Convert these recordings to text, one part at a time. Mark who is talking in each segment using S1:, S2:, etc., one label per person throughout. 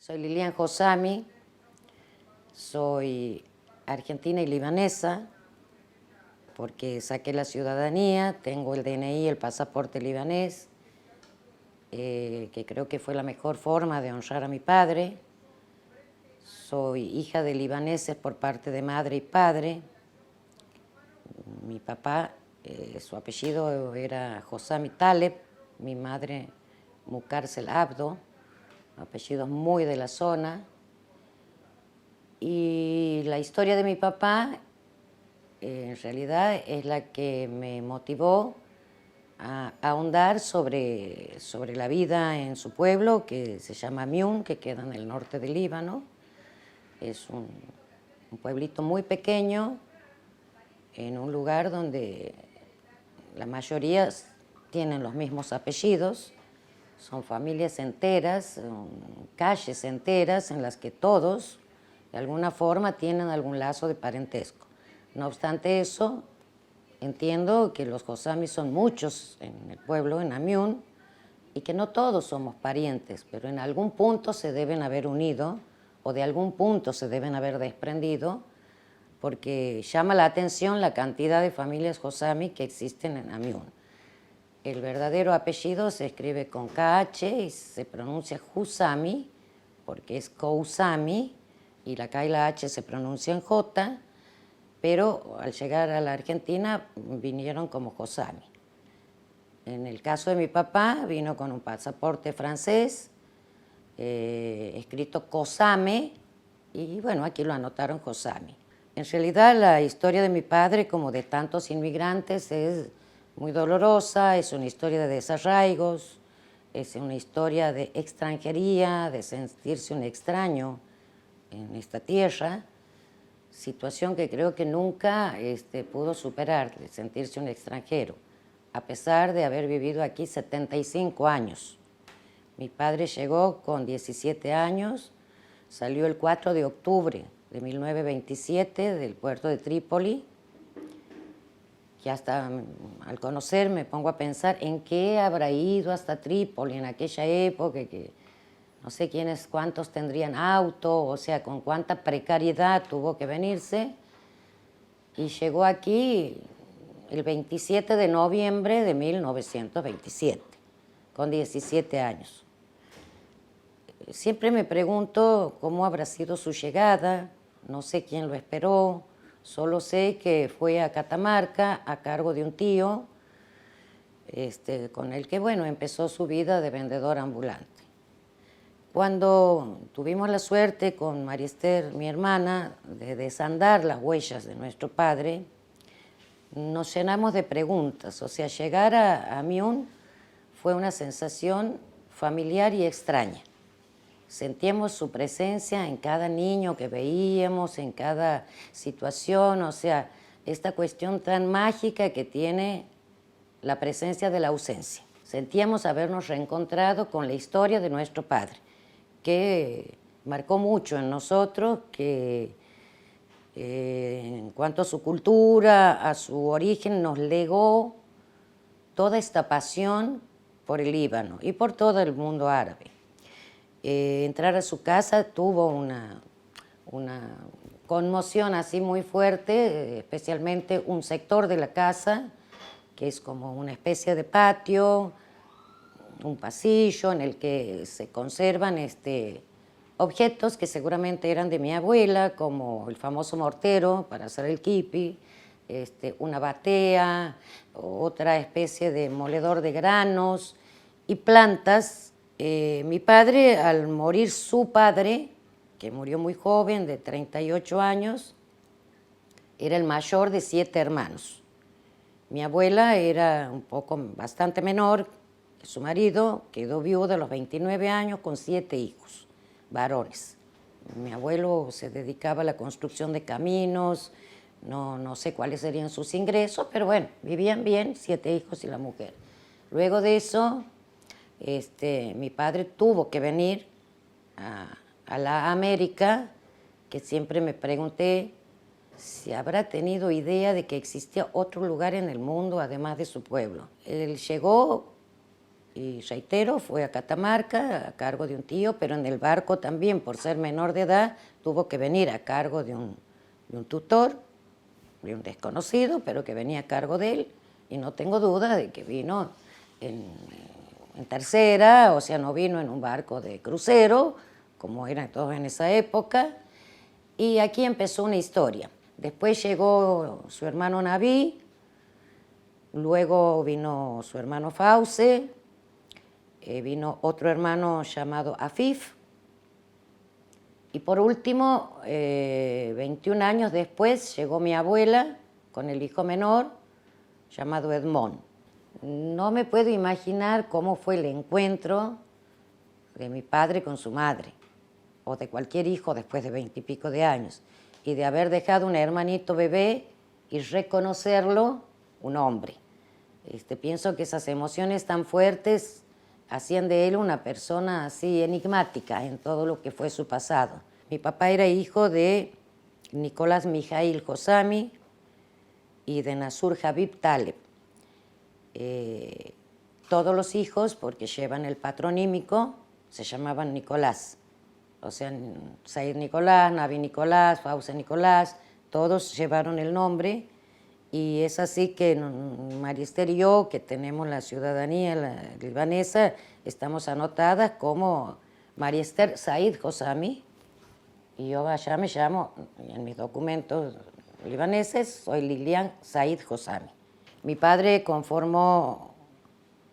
S1: Soy Lilian Josami, soy argentina y libanesa, porque saqué la ciudadanía, tengo el DNI, el pasaporte libanés, que creo que fue la mejor forma de honrar a mi padre. Soy hija de libaneses por parte de madre y padre. Mi papá, su apellido era Josami Taleb, mi madre Mukarsel Abdo, apellidos muy de la zona. Y la historia de mi papá, en realidad, es la que me motivó a ahondar sobre la vida en su pueblo, que se llama Miun, que queda en el norte del Líbano. Es un pueblito muy pequeño, en un lugar donde la mayoría tienen los mismos apellidos. Son familias enteras, son calles enteras en las que todos, de alguna forma, tienen algún lazo de parentesco. No obstante eso, entiendo que los Josamis son muchos en el pueblo, en Amiún, y que no todos somos parientes, pero en algún punto se deben haber unido o de algún punto se deben haber desprendido, porque llama la atención la cantidad de familias Josami que existen en Amiún. El verdadero apellido se escribe con KH y se pronuncia Husami, porque es Kousami, y la K y la H se pronuncian J, pero al llegar a la Argentina vinieron como Josami. En el caso de mi papá, vino con un pasaporte francés, escrito Kosame, y bueno, aquí lo anotaron Josami. En realidad, la historia de mi padre, como de tantos inmigrantes, es muy dolorosa, es una historia de desarraigos, es una historia de extranjería, de sentirse un extraño en esta tierra, situación que creo que nunca pudo superar, de sentirse un extranjero, a pesar de haber vivido aquí 75 años. Mi padre llegó con 17 años, salió el 4 de octubre de 1927 del puerto de Trípoli, que hasta al conocer me pongo a pensar en qué habrá ido hasta Trípoli en aquella época, que no sé cuántos tendrían auto, o sea, con cuánta precariedad tuvo que venirse, y llegó aquí el 27 de noviembre de 1927, con 17 años. Siempre me pregunto cómo habrá sido su llegada, no sé quién lo esperó, solo sé que fue a Catamarca a cargo de un tío, con el que, bueno, empezó su vida de vendedor ambulante. Cuando tuvimos la suerte con María Esther, mi hermana, de desandar las huellas de nuestro padre, nos llenamos de preguntas. O sea, llegar a Miun fue una sensación familiar y extraña. Sentíamos su presencia en cada niño que veíamos, en cada situación, o sea, esta cuestión tan mágica que tiene la presencia de la ausencia. Sentíamos habernos reencontrado con la historia de nuestro padre, que marcó mucho en nosotros, que en cuanto a su cultura, a su origen, nos legó toda esta pasión por el Líbano y por todo el mundo árabe. Entrar a su casa tuvo una conmoción así muy fuerte, especialmente un sector de la casa, que es como una especie de patio, un pasillo en el que se conservan objetos que seguramente eran de mi abuela, como el famoso mortero para hacer el kipi, una batea, otra especie de moledor de granos y plantas. Mi padre, al morir su padre, que murió muy joven, de 38 años, era el mayor de 7 hermanos. Mi abuela era bastante menor que su marido, quedó viuda a los 29 años con 7 hijos, varones. Mi abuelo se dedicaba a la construcción de caminos, no sé cuáles serían sus ingresos, pero bueno, vivían bien, 7 hijos y la mujer. Luego de eso, mi padre tuvo que venir a la América, que siempre me pregunté si habrá tenido idea de que existía otro lugar en el mundo además de su pueblo. Él llegó Y reitero, fue a Catamarca a cargo de un tío, pero en el barco también, por ser menor de edad, tuvo que venir a cargo de un tutor, de un desconocido, pero que venía a cargo de él. Y no tengo duda de que vino en tercera, o sea, no vino en un barco de crucero, como eran todos en esa época. Y aquí empezó una historia. Después llegó su hermano Naví, luego vino su hermano Fauce, vino otro hermano llamado Afif, y por último, 21 años después, llegó mi abuela con el hijo menor, llamado Edmond. No me puedo imaginar cómo fue el encuentro de mi padre con su madre, o de cualquier hijo después de 20 y pico de años, y de haber dejado un hermanito bebé y reconocerlo un hombre. Pienso que esas emociones tan fuertes hacían de él una persona así enigmática en todo lo que fue su pasado. Mi papá era hijo de Nicolás Mijail Josami y de Nasur Habib Taleb. Todos los hijos, porque llevan el patronímico, se llamaban Nicolás. O sea, Said Nicolás, Navi Nicolás, Fauce Nicolás, todos llevaron el nombre. Y es así que Mariester y yo, que tenemos la ciudadanía libanesa, estamos anotadas como Mariester Said Josami. Y yo allá me llamo, en mis documentos libaneses, soy Lilian Said Josami. Mi padre conformó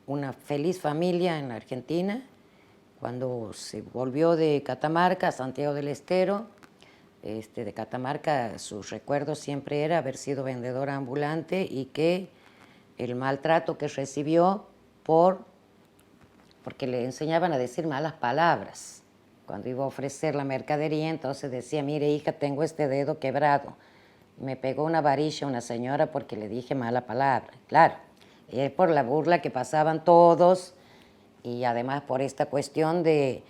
S1: una feliz familia en la Argentina. Cuando se volvió de Catamarca a Santiago del Estero, de Catamarca, su recuerdo siempre era haber sido vendedora ambulante y que el maltrato que recibió porque le enseñaban a decir malas palabras. Cuando iba a ofrecer la mercadería, entonces decía, mire hija, tengo este dedo quebrado. Me pegó una varilla una señora porque le dije mala palabra. Claro, y es por la burla que pasaban todos y además por esta cuestión de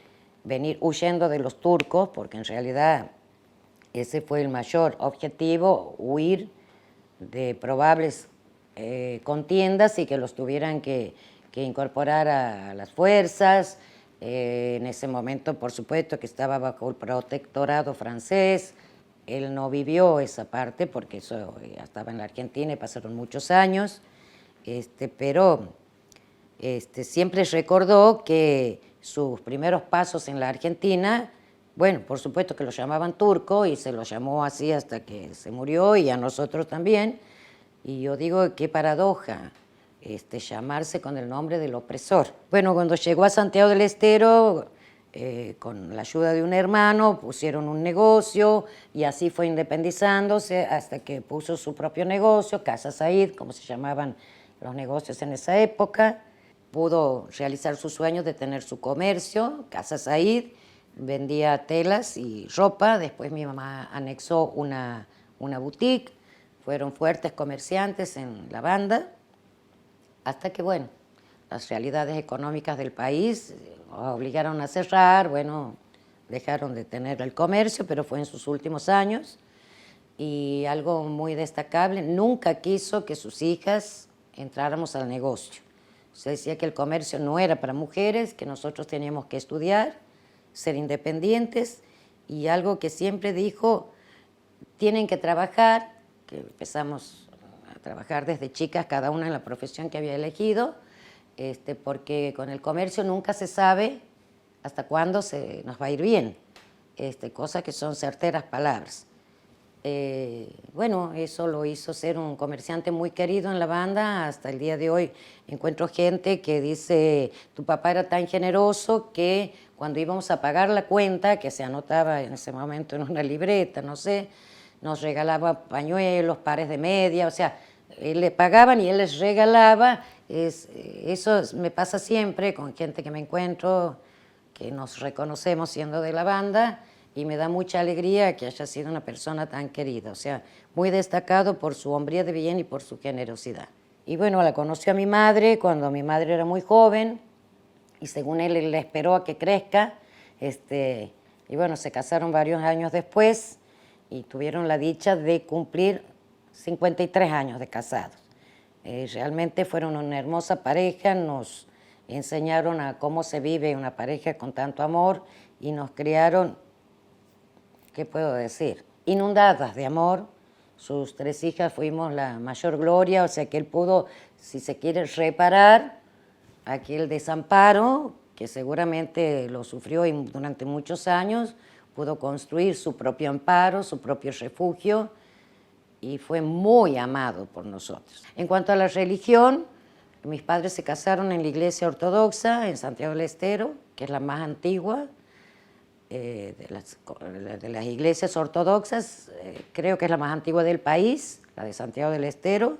S1: venir huyendo de los turcos, porque en realidad ese fue el mayor objetivo, huir de probables contiendas y que los tuvieran que incorporar a las fuerzas. En ese momento, por supuesto, que estaba bajo el protectorado francés. Él no vivió esa parte porque eso ya estaba en la Argentina y pasaron muchos años, pero siempre recordó que sus primeros pasos en la Argentina, bueno, por supuesto que lo llamaban turco y se lo llamó así hasta que se murió y a nosotros también. Y yo digo, qué paradoja, llamarse con el nombre del opresor. Bueno, cuando llegó a Santiago del Estero, con la ayuda de un hermano, pusieron un negocio y así fue independizándose hasta que puso su propio negocio, Casa Said, como se llamaban los negocios en esa época. Pudo realizar sus sueños de tener su comercio, Casa Said, vendía telas y ropa. Después mi mamá anexó una boutique, fueron fuertes comerciantes en la banda, hasta que, bueno, las realidades económicas del país obligaron a cerrar, bueno, dejaron de tener el comercio, pero fue en sus últimos años. Y algo muy destacable, nunca quiso que sus hijas entráramos al negocio. Se decía que el comercio no era para mujeres, que nosotros teníamos que estudiar, ser independientes, y algo que siempre dijo, tienen que trabajar, que empezamos a trabajar desde chicas, cada una en la profesión que había elegido, porque con el comercio nunca se sabe hasta cuándo nos va a ir bien, cosas que son certeras palabras. Bueno, eso lo hizo ser un comerciante muy querido en la banda. Hasta el día de hoy encuentro gente que dice, tu papá era tan generoso que cuando íbamos a pagar la cuenta, que se anotaba en ese momento en una libreta, no sé, nos regalaba pañuelos, pares de media, o sea, le pagaban y él les regalaba. Eso me pasa siempre con gente que me encuentro, que nos reconocemos siendo de la banda, y me da mucha alegría que haya sido una persona tan querida, o sea, muy destacado por su hombría de bien y por su generosidad. Y bueno, la conoció a mi madre cuando mi madre era muy joven, y según él le esperó a que crezca, y bueno, se casaron varios años después, y tuvieron la dicha de cumplir 53 años de casados. Realmente fueron una hermosa pareja, nos enseñaron a cómo se vive una pareja con tanto amor y nos criaron, ¿qué puedo decir? Inundadas de amor. Sus 3 hijas fuimos la mayor gloria, o sea que él pudo, si se quiere, reparar aquel desamparo que seguramente lo sufrió durante muchos años, pudo construir su propio amparo, su propio refugio y fue muy amado por nosotros. En cuanto a la religión, mis padres se casaron en la iglesia ortodoxa en Santiago del Estero, que es la más antigua de las iglesias ortodoxas, creo que es la más antigua del país, la de Santiago del Estero.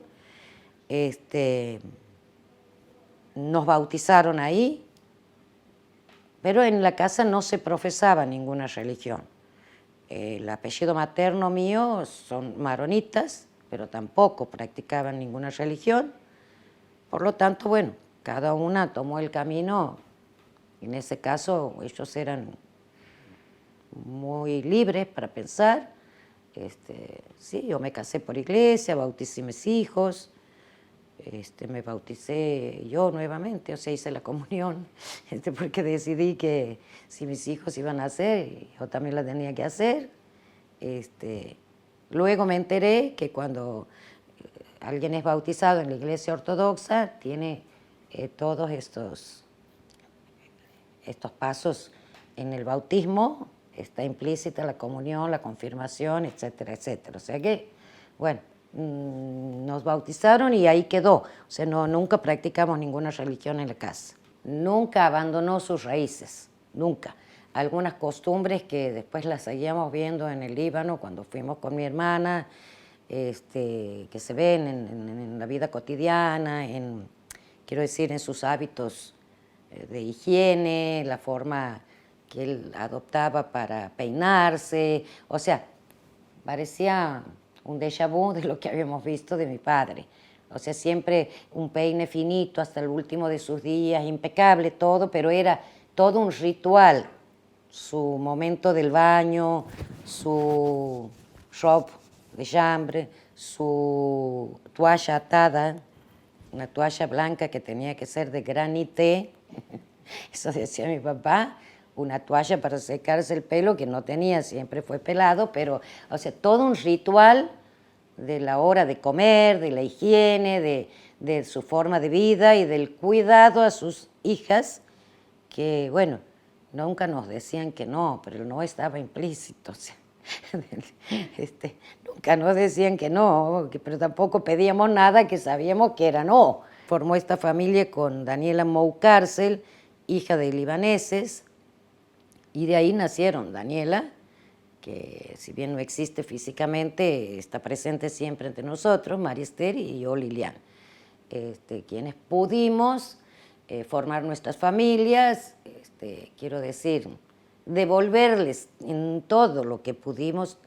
S1: Nos bautizaron ahí, pero en la casa no se profesaba ninguna religión. El apellido materno mío son maronitas, pero tampoco practicaban ninguna religión. Por lo tanto, bueno, cada una tomó el camino. En ese caso, ellos eran muy libres para pensar. Sí, yo me casé por iglesia, bauticé mis hijos, me bauticé yo nuevamente, o sea, hice la comunión, porque decidí que si mis hijos iban a hacer, yo también la tenía que hacer. Luego me enteré que cuando alguien es bautizado en la iglesia ortodoxa, tiene todos estos pasos en el bautismo, está implícita la comunión, la confirmación, etcétera, etcétera. O sea que, bueno, nos bautizaron y ahí quedó. O sea, nunca practicamos ninguna religión en la casa. Nunca abandonó sus raíces, nunca. Algunas costumbres que después las seguíamos viendo en el Líbano cuando fuimos con mi hermana, que se ven en la vida cotidiana, quiero decir, en sus hábitos de higiene, la forma que él adoptaba para peinarse, o sea, parecía un déjà vu de lo que habíamos visto de mi padre. O sea, siempre un peine finito hasta el último de sus días, impecable todo, pero era todo un ritual. Su momento del baño, su robe de chambre, su toalla atada, una toalla blanca que tenía que ser de granité, eso decía mi papá, una toalla para secarse el pelo que no tenía, siempre fue pelado, pero, o sea, todo un ritual de la hora de comer, de la higiene, de su forma de vida y del cuidado a sus hijas, que, bueno, nunca nos decían que no, pero el no estaba implícito, o sea, nunca nos decían que no, pero tampoco pedíamos nada que sabíamos que era no. Formó esta familia con Daniela Moucárcel, hija de libaneses, y de ahí nacieron Daniela, que si bien no existe físicamente, está presente siempre entre nosotros, María Esther y yo, Lilian, quienes pudimos formar nuestras familias, quiero decir, devolverles en todo lo que pudimos,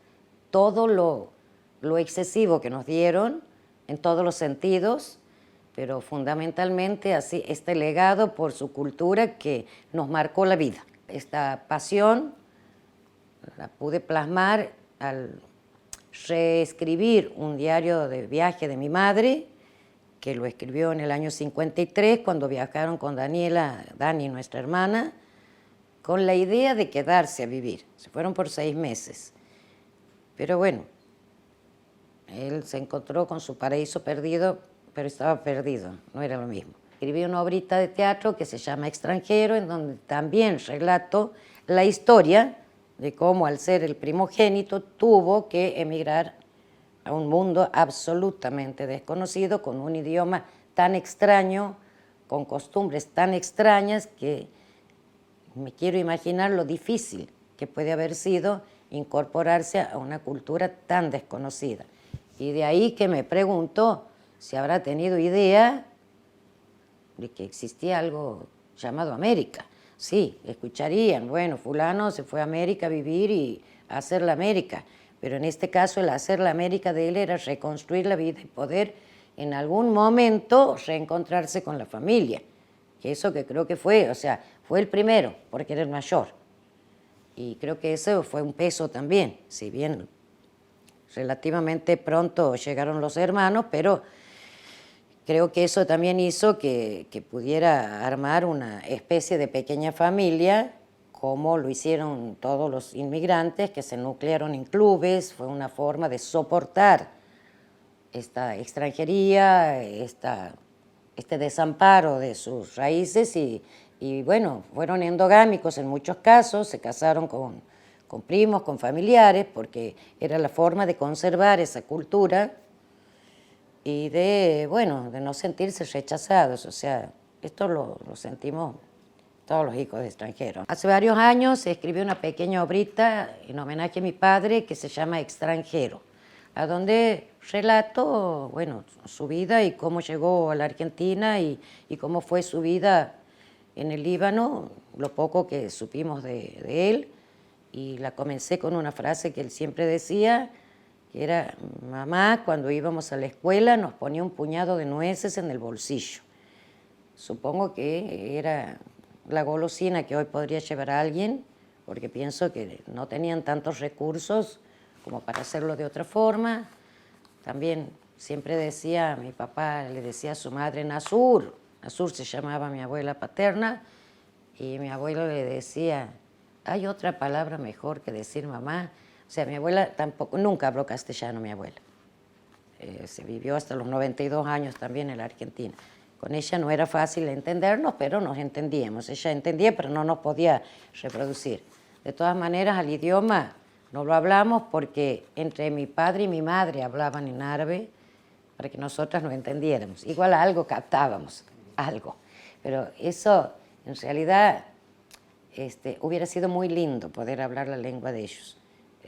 S1: todo lo excesivo que nos dieron, en todos los sentidos, pero fundamentalmente así este legado por su cultura que nos marcó la vida. Esta pasión la pude plasmar al reescribir un diario de viaje de mi madre, que lo escribió en el año 53, cuando viajaron con Daniela, Dani, nuestra hermana, con la idea de quedarse a vivir. Se fueron por 6 meses. Pero bueno, él se encontró con su paraíso perdido, pero estaba perdido, no era lo mismo. Escribí una obrita de teatro que se llama Extranjero, en donde también relato la historia de cómo, al ser el primogénito, tuvo que emigrar a un mundo absolutamente desconocido, con un idioma tan extraño, con costumbres tan extrañas, que me quiero imaginar lo difícil que puede haber sido incorporarse a una cultura tan desconocida. Y de ahí que me pregunto si habrá tenido idea de que existía algo llamado América. Sí, escucharían, bueno, fulano se fue a América a vivir y a hacer la América, pero en este caso el hacer la América de él era reconstruir la vida y poder en algún momento reencontrarse con la familia, que eso que creo que fue, o sea, fue el primero, porque era el mayor. Y creo que eso fue un peso también, si bien relativamente pronto llegaron los hermanos, pero creo que eso también hizo que pudiera armar una especie de pequeña familia, como lo hicieron todos los inmigrantes que se nuclearon en clubes. Fue una forma de soportar esta extranjería, este desamparo de sus raíces y bueno, fueron endogámicos en muchos casos, se casaron con primos, con familiares, porque era la forma de conservar esa cultura y de, bueno, de no sentirse rechazados. O sea, esto lo sentimos todos los hijos de extranjeros. Hace varios años se escribió una pequeña obrita en homenaje a mi padre que se llama Extranjero, a donde relato, bueno, su vida y cómo llegó a la Argentina y cómo fue su vida en el Líbano, lo poco que supimos de él. Y la comencé con una frase que él siempre decía, que era: mamá, cuando íbamos a la escuela nos ponía un puñado de nueces en el bolsillo. Supongo que era la golosina que hoy podría llevar a alguien, porque pienso que no tenían tantos recursos como para hacerlo de otra forma. También siempre decía, mi papá le decía a su madre Nasur se llamaba mi abuela paterna, y mi abuelo le decía, ¿hay otra palabra mejor que decir mamá? O sea, mi abuela tampoco, nunca habló castellano, mi abuela. Se vivió hasta los 92 años también en la Argentina. Con ella no era fácil entendernos, pero nos entendíamos. Ella entendía, pero no nos podía reproducir. De todas maneras, al idioma no lo hablamos porque entre mi padre y mi madre hablaban en árabe para que nosotras nos entendiéramos. Igual algo captábamos, algo. Pero eso, en realidad, hubiera sido muy lindo poder hablar la lengua de ellos.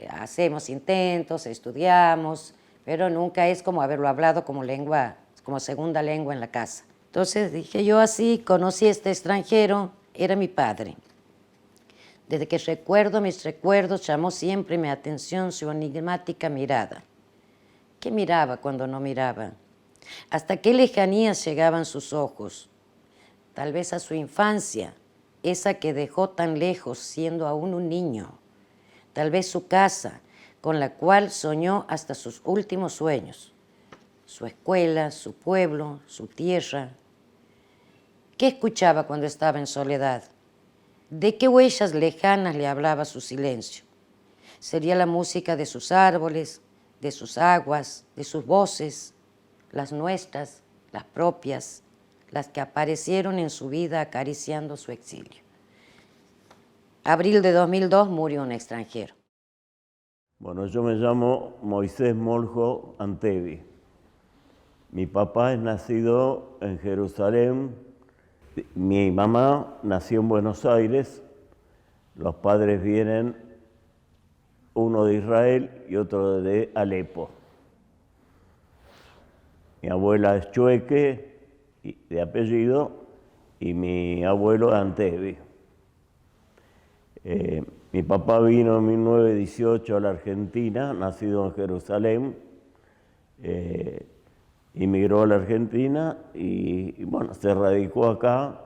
S1: Hacemos intentos, estudiamos, pero nunca es como haberlo hablado como lengua, como segunda lengua en la casa. Entonces dije yo así, conocí a este extranjero, era mi padre. Desde que recuerdo mis recuerdos, llamó siempre mi atención su enigmática mirada. ¿Qué miraba cuando no miraba? ¿Hasta qué lejanías llegaban sus ojos? Tal vez a su infancia, esa que dejó tan lejos siendo aún un niño. Tal vez su casa, con la cual soñó hasta sus últimos sueños. Su escuela, su pueblo, su tierra. ¿Qué escuchaba cuando estaba en soledad? ¿De qué huellas lejanas le hablaba su silencio? Sería la música de sus árboles, de sus aguas, de sus voces, las nuestras, las propias, las que aparecieron en su vida acariciando su exilio. Abril de 2002 murió un extranjero.
S2: Bueno, yo me llamo Moisés Moljo Antevi. Mi papá es nacido en Jerusalén. Mi mamá nació en Buenos Aires. Los padres vienen, uno de Israel y otro de Alepo. Mi abuela es Chueque, de apellido, y mi abuelo Antevi. Mi papá vino en 1918 a la Argentina, nacido en Jerusalén, emigró a la Argentina y bueno, se radicó acá.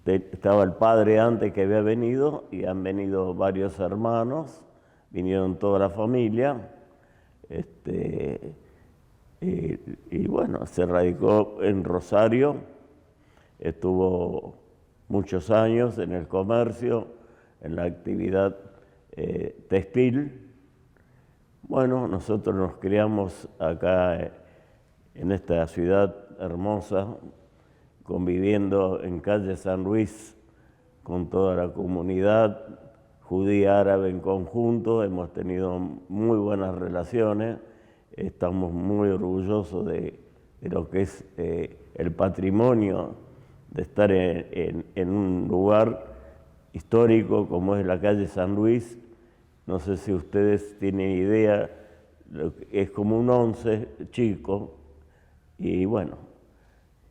S2: Estaba el padre antes que había venido y han venido varios hermanos, vinieron toda la familia. Y bueno, se radicó en Rosario, estuvo muchos años en el comercio, en la actividad textil. Bueno, nosotros nos criamos acá en esta ciudad hermosa, conviviendo en calle San Luis con toda la comunidad judía árabe en conjunto. Hemos tenido muy buenas relaciones, estamos muy orgullosos de lo que es el patrimonio de estar en un lugar histórico como es la calle San Luis. No sé si ustedes tienen idea, es como un 11 chico. Y bueno,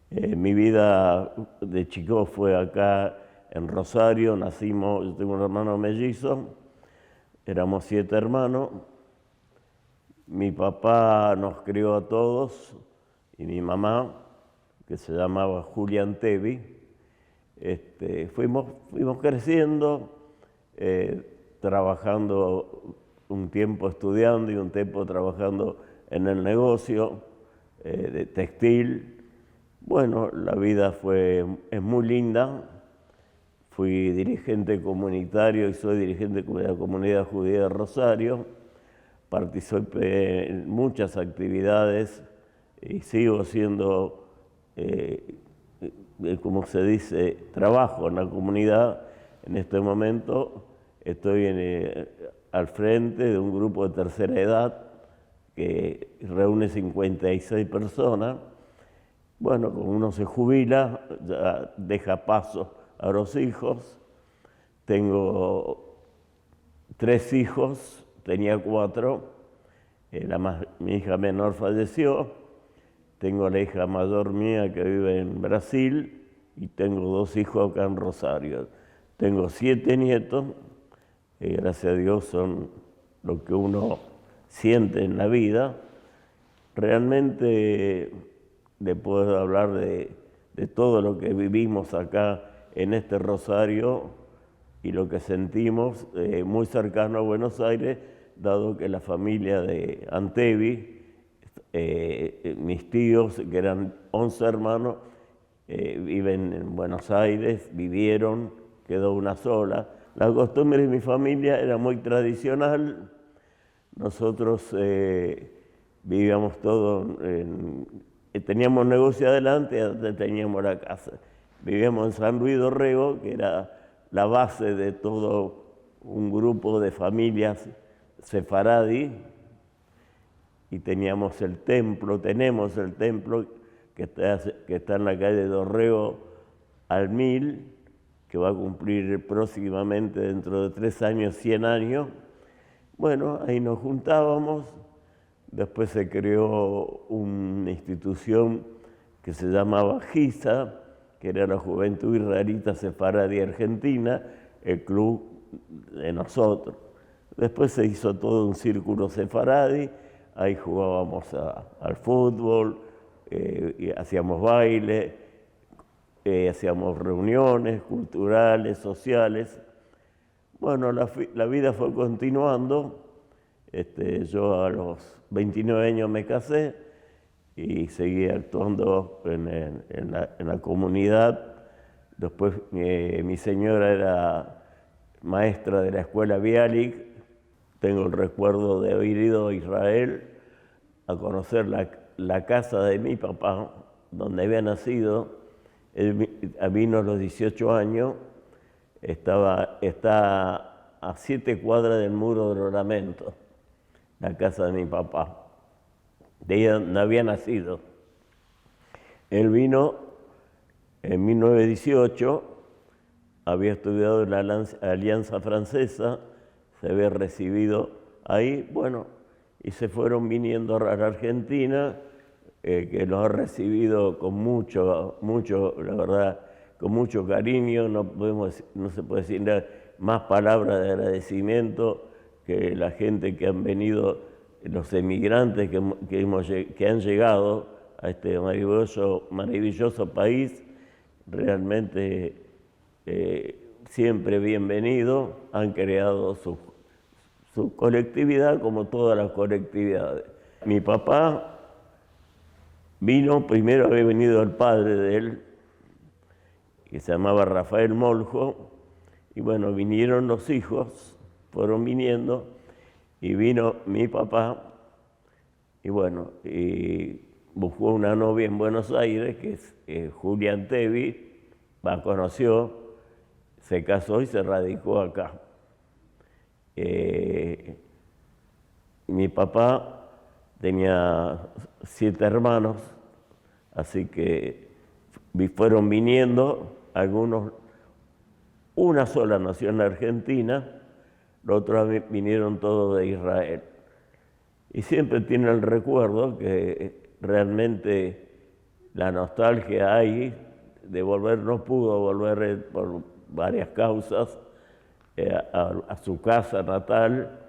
S2: mi vida de chico fue acá en Rosario, nacimos, yo tengo un hermano mellizo, éramos 7 hermanos. Mi papá nos crió a todos y mi mamá, que se llamaba Julia Antevi, fuimos creciendo, trabajando un tiempo estudiando y un tiempo trabajando en el negocio. de textil. Bueno, la vida es muy linda. Fui dirigente comunitario y soy dirigente de la comunidad judía de Rosario. Participé en muchas actividades y sigo haciendo, como se dice, trabajo en la comunidad. En este momento estoy al frente de un grupo de tercera edad que reúne 56 personas. Bueno, cuando uno se jubila, ya deja paso a los hijos. Tengo 3 hijos, tenía 4. Mi hija menor falleció. Tengo la hija mayor mía que vive en Brasil y tengo 2 hijos acá en Rosario. Tengo 7 nietos, que gracias a Dios son lo que uno siente en la vida. Realmente le puedo hablar de todo lo que vivimos acá en este Rosario y lo que sentimos muy cercano a Buenos Aires, dado que la familia de Antevi, mis tíos, que eran 11 hermanos, viven en Buenos Aires, vivieron, quedó una sola. La costumbre de mi familia era muy tradicional. Nosotros vivíamos todos, teníamos negocio adelante, donde teníamos la casa. Vivíamos en San Luis Dorrego, que era la base de todo un grupo de familias sefaradí, y tenemos el templo que está en la calle Dorrego al 1000, que va a cumplir próximamente, dentro de 3 años, 100 años. Bueno, ahí nos juntábamos. Después se creó una institución que se llamaba GISA, que era la Juventud Israelita Sefaradí Argentina, el club de nosotros. Después se hizo todo un círculo sefaradí, ahí jugábamos al fútbol, y hacíamos baile, hacíamos reuniones culturales, sociales. Bueno, la vida fue continuando. Yo a los 29 años me casé y seguí actuando en la comunidad. Después mi señora era maestra de la escuela Bialik. Tengo el recuerdo de haber ido a Israel a conocer la casa de mi papá, donde había nacido. Él vino a los 18 años, está a 7 cuadras del muro del Oramento, la casa de mi papá. De ella no había nacido. Él vino en 1918, había estudiado en la Alianza Francesa, se había recibido ahí, bueno, y se fueron viniendo a la Argentina, que los ha recibido con mucho, la verdad, con mucho cariño. No se puede decir nada, más palabras de agradecimiento que la gente que han venido, los emigrantes que han llegado a este maravilloso país. Realmente siempre bienvenidos, han creado su colectividad como todas las colectividades. Mi papá vino, primero había venido el padre de él, que se llamaba Rafael Moljo, y bueno, vinieron los hijos, fueron viniendo, y vino mi papá, y bueno, y buscó una novia en Buenos Aires, que es Julia Antevi, la conoció, se casó y se radicó acá. Mi papá tenía 7 hermanos, así que fueron viniendo, algunos, una sola nació en la Argentina, los otros vinieron todos de Israel. Y siempre tiene el recuerdo que realmente la nostalgia hay de volver, no pudo volver por varias causas a su casa natal.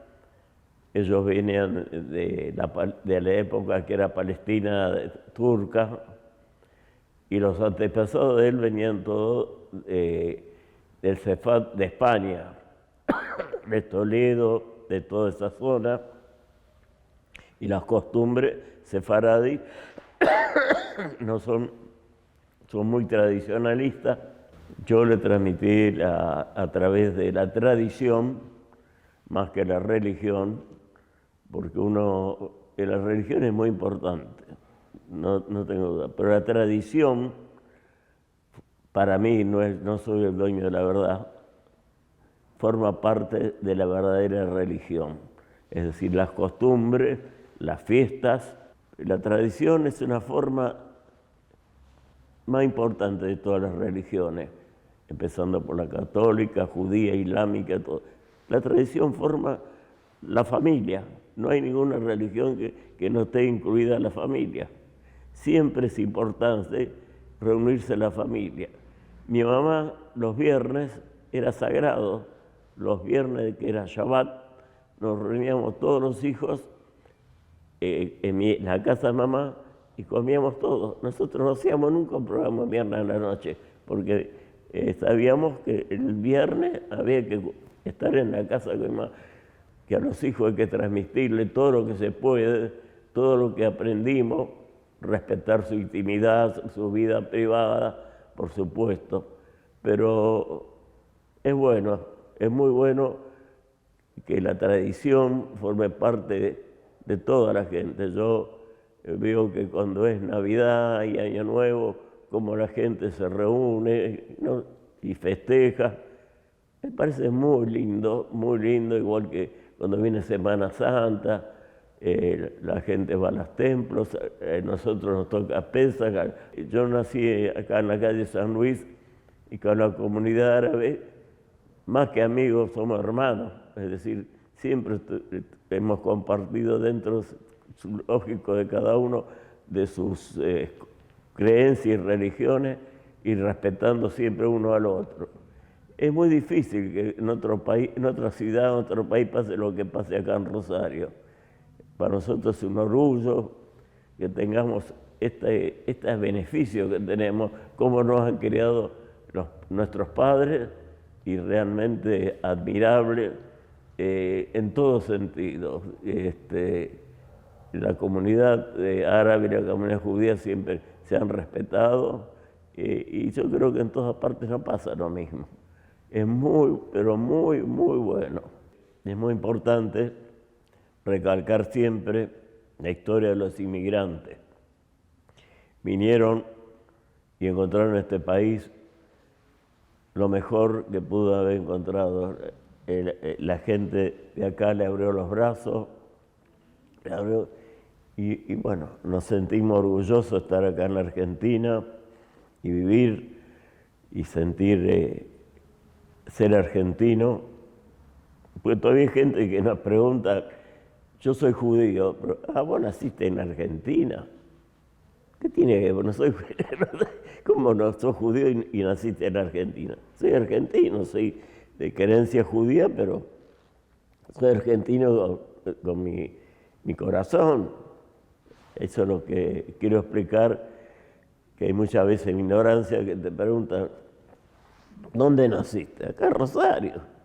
S2: Ellos venían de la época que era Palestina turca, y los antepasados de él venían todos del Cefat de España, de Toledo, de toda esa zona, y las costumbres sefaradí no son muy tradicionalistas. Yo le transmití a través de la tradición, más que la religión, porque la religión es muy importante, no tengo duda, pero la tradición, para mí, no soy el dueño de la verdad, forma parte de la verdadera religión. Es decir, las costumbres, las fiestas. La tradición es una forma más importante de todas las religiones, empezando por la católica, judía, islámica, todo. La tradición forma la familia. No hay ninguna religión que no esté incluida en la familia. Siempre es importante reunirse en la familia. Mi mamá, los viernes, era sagrado. Los viernes, que era Shabbat, nos reuníamos todos los hijos en la casa de mamá y comíamos todos. Nosotros no hacíamos nunca un programa viernes en la noche, porque sabíamos que el viernes había que estar en la casa de mamá, que a los hijos hay que transmitirle todo lo que se puede, todo lo que aprendimos, respetar su intimidad, su vida privada, por supuesto, pero es bueno, es muy bueno que la tradición forme parte de toda la gente. Yo veo que cuando es Navidad y Año Nuevo, como la gente se reúne, ¿no?, y festeja, me parece muy lindo, igual que cuando viene Semana Santa, la gente va a los templos, nosotros nos toca Pesaj. Yo nací acá en la calle San Luis y con la comunidad árabe, más que amigos, somos hermanos, es decir, siempre hemos compartido dentro, lógico, de cada uno de sus creencias y religiones y respetando siempre uno al otro. Es muy difícil que en otro país, en otra ciudad, en otro país pase lo que pase acá en Rosario. Para nosotros es un orgullo que tengamos este beneficio que tenemos, cómo nos han criado nuestros padres, y realmente admirable en todos sentidos. La comunidad árabe y la comunidad judía siempre se han respetado, y yo creo que en todas partes no pasa lo mismo. Es muy, pero muy, muy bueno. Es muy importante recalcar siempre la historia de los inmigrantes. Vinieron y encontraron en este país lo mejor que pudo haber encontrado. La gente de acá le abrió los brazos, y bueno, nos sentimos orgullosos de estar acá en la Argentina y vivir y sentir ser argentino. Porque todavía hay gente que nos pregunta, yo soy judío, pero vos naciste en Argentina. ¿Qué tiene que ver? No soy, ¿cómo no sos judío y naciste en Argentina? Soy argentino, soy de creencia judía, pero soy argentino con mi corazón. Eso es lo que quiero explicar, que hay muchas veces en ignorancia que te preguntan, ¿dónde naciste? Acá en Rosario.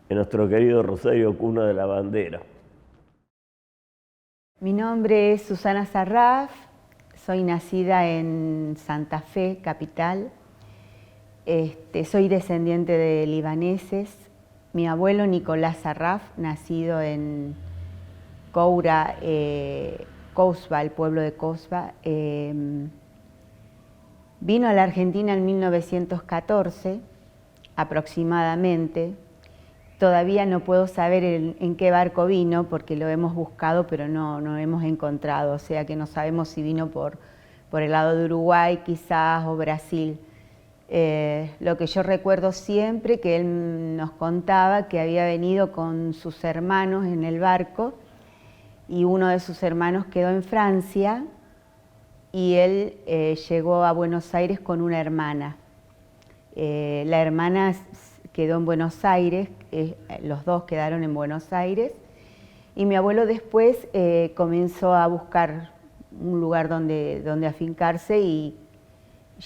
S2: En nuestro querido Rosario, cuna de la bandera.
S3: Mi nombre es Susana Sarraf, soy nacida en Santa Fe, capital. Soy descendiente de libaneses. Mi abuelo Nicolás Sarraf, nacido en Coura, Cousba, el pueblo de Cousba, vino a la Argentina en 1914 aproximadamente. Todavía no puedo saber en qué barco vino, porque lo hemos buscado, pero no hemos encontrado. O sea que no sabemos si vino por el lado de Uruguay quizás, o Brasil. Lo que yo recuerdo siempre, que él nos contaba que había venido con sus hermanos en el barco, y uno de sus hermanos quedó en Francia, y él llegó a Buenos Aires con una hermana. La hermana quedó en Buenos Aires, los dos quedaron en Buenos Aires, y mi abuelo después comenzó a buscar un lugar donde afincarse, y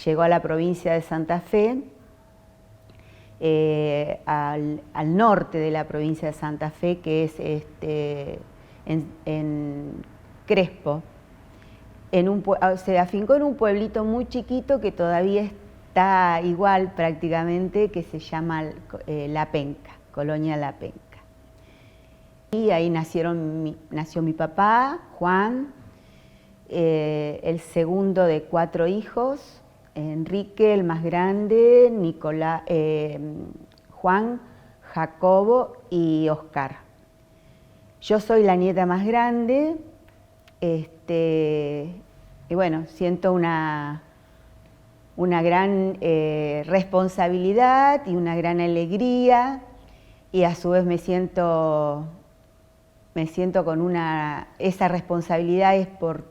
S3: llegó a la provincia de Santa Fe, al norte de la provincia de Santa Fe, que es Crespo. Se afincó en un pueblito muy chiquito que todavía está igual prácticamente, que se llama La Penca, Colonia La Penca. Y ahí nació mi papá, Juan, el segundo de 4 hijos, Enrique, el más grande, Juan, Jacobo y Oscar. Yo soy la nieta más grande, y bueno, siento una gran responsabilidad y una gran alegría, y a su vez me siento con esa responsabilidad es por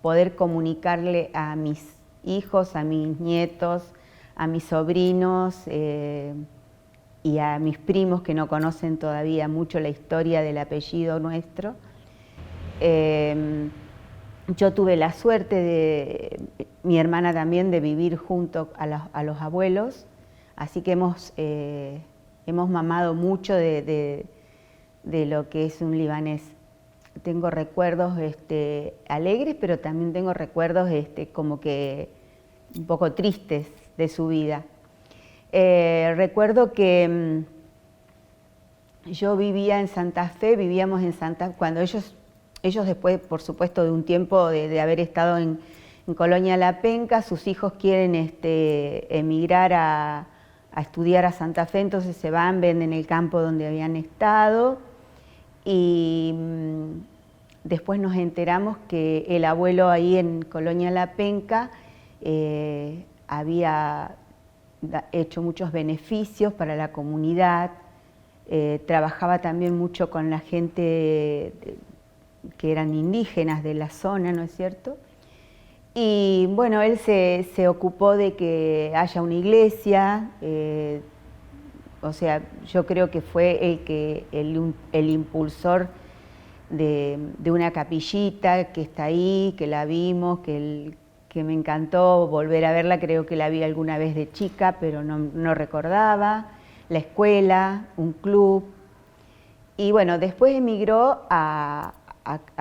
S3: poder comunicarle a mis hijos, a mis nietos, a mis sobrinos y a mis primos que no conocen todavía mucho la historia del apellido nuestro. Yo tuve la suerte mi hermana también, de vivir junto a los abuelos, así que hemos mamado mucho de lo que es un libanés. Tengo recuerdos alegres, pero también tengo recuerdos como que un poco tristes de su vida. Recuerdo que yo vivía en Santa Fe, vivíamos en Santa Fe, cuando ellos después, por supuesto, de un tiempo de haber estado en Colonia La Penca, sus hijos quieren emigrar a estudiar a Santa Fe, entonces se van, venden el campo donde habían estado, y después nos enteramos que el abuelo ahí en Colonia La Penca había hecho muchos beneficios para la comunidad, trabajaba también mucho con la gente que eran indígenas de la zona, ¿no es cierto? Y bueno, él se ocupó de que haya una iglesia, o sea, yo creo que fue el impulsor de una capillita que está ahí, que la vimos, que me encantó volver a verla. Creo que la vi alguna vez de chica, pero no recordaba. La escuela, un club. Y bueno, después emigró a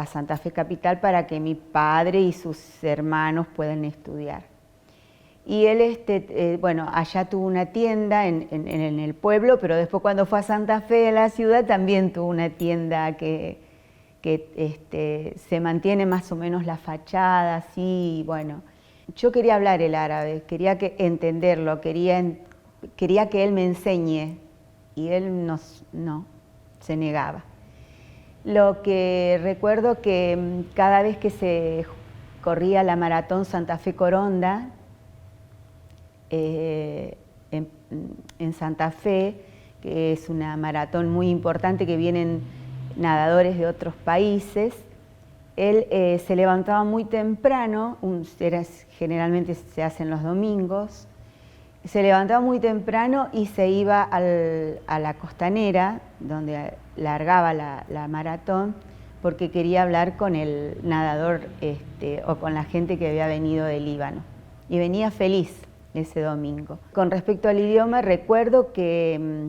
S3: Santa Fe Capital para que mi padre y sus hermanos puedan estudiar. Y él, bueno, allá tuvo una tienda en el pueblo, pero después cuando fue a Santa Fe, a la ciudad, también tuvo una tienda que se mantiene más o menos la fachada, así, bueno. Yo quería hablar el árabe, quería entenderlo, quería que él me enseñe, y él no, se negaba. Lo que recuerdo que cada vez que se corría la maratón Santa Fe Coronda, en Santa Fe, que es una maratón muy importante, que vienen nadadores de otros países, él se levantaba muy temprano, generalmente se hacen los domingos, se levantaba muy temprano y se iba a la costanera, donde largaba la maratón, porque quería hablar con el nadador o con la gente que había venido del Líbano. Y venía feliz ese domingo. Con respecto al idioma, recuerdo que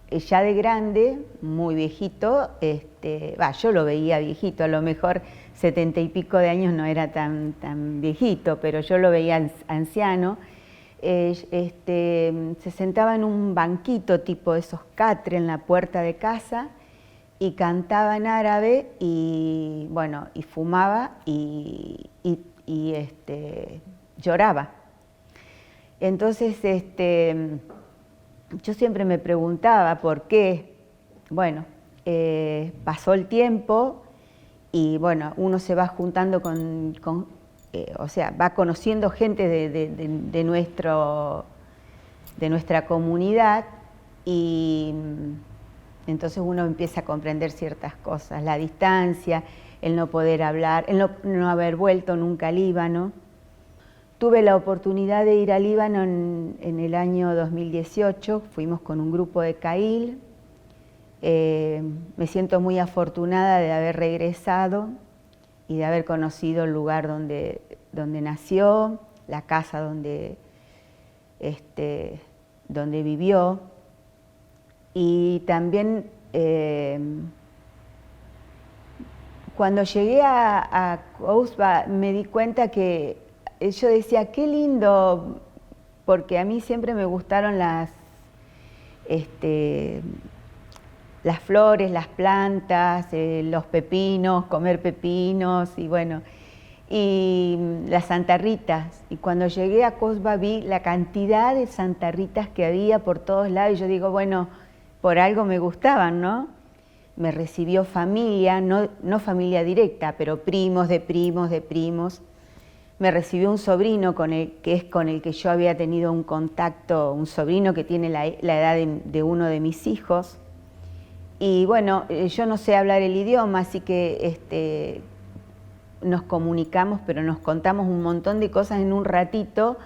S3: ya de grande, muy viejito, yo lo veía viejito, a lo mejor 70 y pico de años no era tan viejito, pero yo lo veía anciano. Se sentaba en un banquito tipo esos catre en la puerta de casa y cantaba en árabe y bueno, y fumaba y lloraba. Entonces yo siempre me preguntaba por qué. Bueno, pasó el tiempo y bueno, uno se va juntando o sea, va conociendo gente de nuestra comunidad, y entonces uno empieza a comprender ciertas cosas, la distancia, el no poder hablar, el no haber vuelto nunca al Líbano. Tuve la oportunidad de ir al Líbano en el año 2018, fuimos con un grupo de CAIL. Me siento muy afortunada de haber regresado y de haber conocido el lugar donde nació, la casa donde vivió, y también Cuando llegué a Cousba me di cuenta que yo decía, qué lindo, porque a mí siempre me gustaron las flores, las plantas, los pepinos, comer pepinos y bueno, y las santarritas. Y cuando llegué a Cousba vi la cantidad de santarritas que había por todos lados y yo digo, bueno, por algo me gustaban, ¿no? Me recibió familia, no familia directa, pero primos de primos de primos. Me recibió un sobrino con el que yo había tenido un contacto, un sobrino que tiene la edad de uno de mis hijos. Y bueno, yo no sé hablar el idioma, así que nos comunicamos, pero nos contamos un montón de cosas en un ratito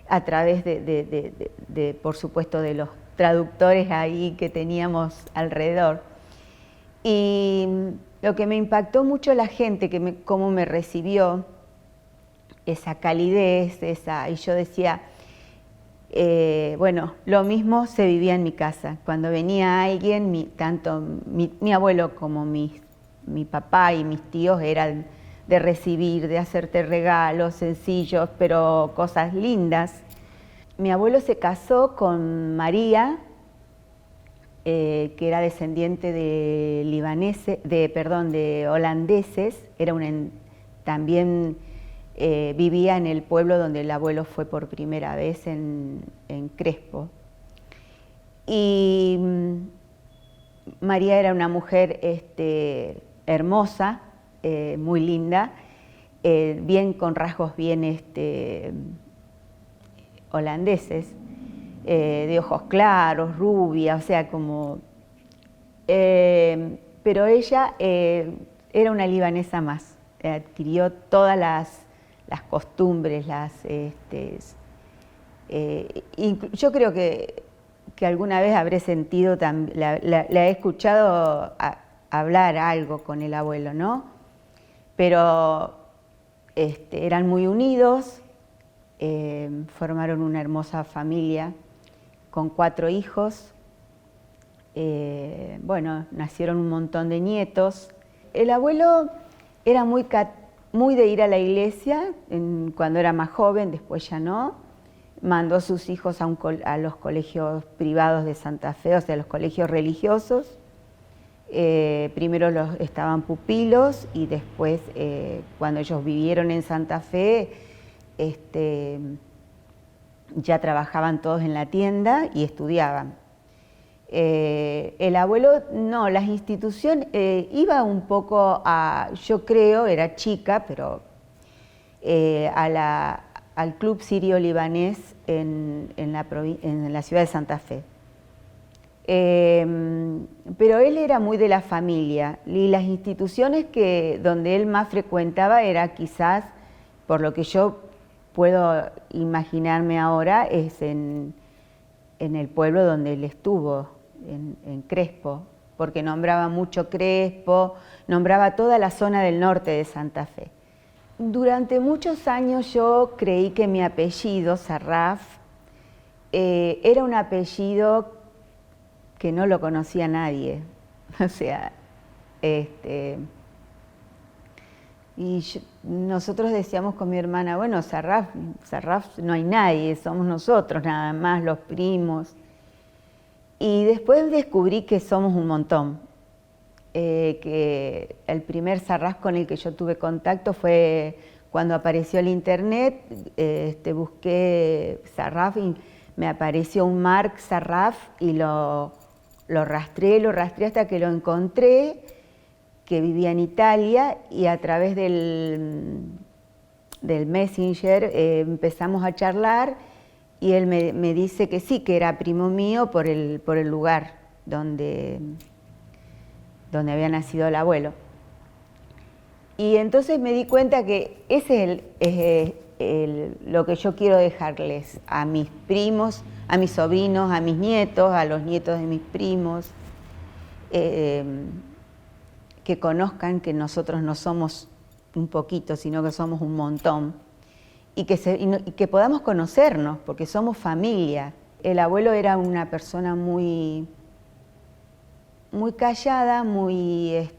S3: a través de por supuesto, de los traductores ahí que teníamos alrededor. Y lo que me impactó mucho la gente, cómo me recibió, esa calidez, y yo decía, bueno, lo mismo se vivía en mi casa. Cuando venía alguien, tanto mi abuelo como mi papá y mis tíos eran de recibir, de hacerte regalos sencillos, pero cosas lindas. Mi abuelo se casó con María, que era descendiente de de holandeses, también vivía en el pueblo donde el abuelo fue por primera vez, en Crespo. Y María era una mujer hermosa, muy linda, con rasgos bien holandeses. De ojos claros, rubia, o sea, como... pero ella era una libanesa más, adquirió todas las costumbres, yo creo que alguna vez habré sentido, la he escuchado hablar algo con el abuelo, ¿no? Pero eran muy unidos, formaron una hermosa familia con 4 hijos, bueno, nacieron un montón de nietos. El abuelo era muy de ir a la iglesia cuando era más joven, después ya no. Mandó a sus hijos a los colegios privados de Santa Fe, o sea, los colegios religiosos. Primero estaban pupilos y después, cuando ellos vivieron en Santa Fe, ya trabajaban todos en la tienda y estudiaban. El abuelo, no, las instituciones, iba un poco yo creo, era chica, pero al Club Sirio-Libanés en la ciudad de Santa Fe. Pero él era muy de la familia y las instituciones donde él más frecuentaba era quizás, por lo que yo puedo imaginarme ahora, es en el pueblo donde él estuvo, en Crespo, porque nombraba mucho Crespo, nombraba toda la zona del norte de Santa Fe. Durante muchos años yo creí que mi apellido, Sarraf, era un apellido que no lo conocía nadie. O sea, nosotros decíamos con mi hermana, bueno, Sarraf no hay nadie, somos nosotros nada más, los primos. Y después descubrí que somos un montón, que el primer Sarraf con el que yo tuve contacto fue cuando apareció el internet. Busqué Sarraf y me apareció un Mark Sarraf y lo rastreé hasta que lo encontré, que vivía en Italia, y a través del Messenger empezamos a charlar y él me dice que sí, que era primo mío por el lugar donde había nacido el abuelo. Y entonces me di cuenta que ese es lo que yo quiero dejarles a mis primos, a mis sobrinos, a mis nietos, a los nietos de mis primos, que conozcan que nosotros no somos un poquito, sino que somos un montón, y que podamos conocernos, porque somos familia. El abuelo era una persona muy callada, muy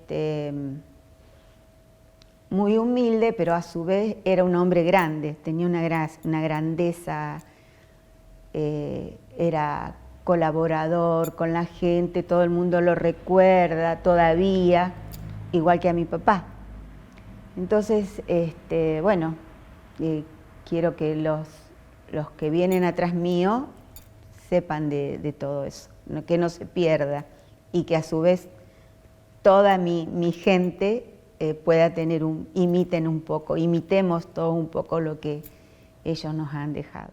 S3: muy humilde, pero a su vez era un hombre grande, tenía una grandeza, era colaborador con la gente, todo el mundo lo recuerda todavía, igual que a mi papá. Entonces, bueno, quiero que los que vienen atrás mío sepan de todo eso, que no se pierda y que a su vez toda mi gente pueda tener imitemos todos un poco lo que ellos nos han dejado.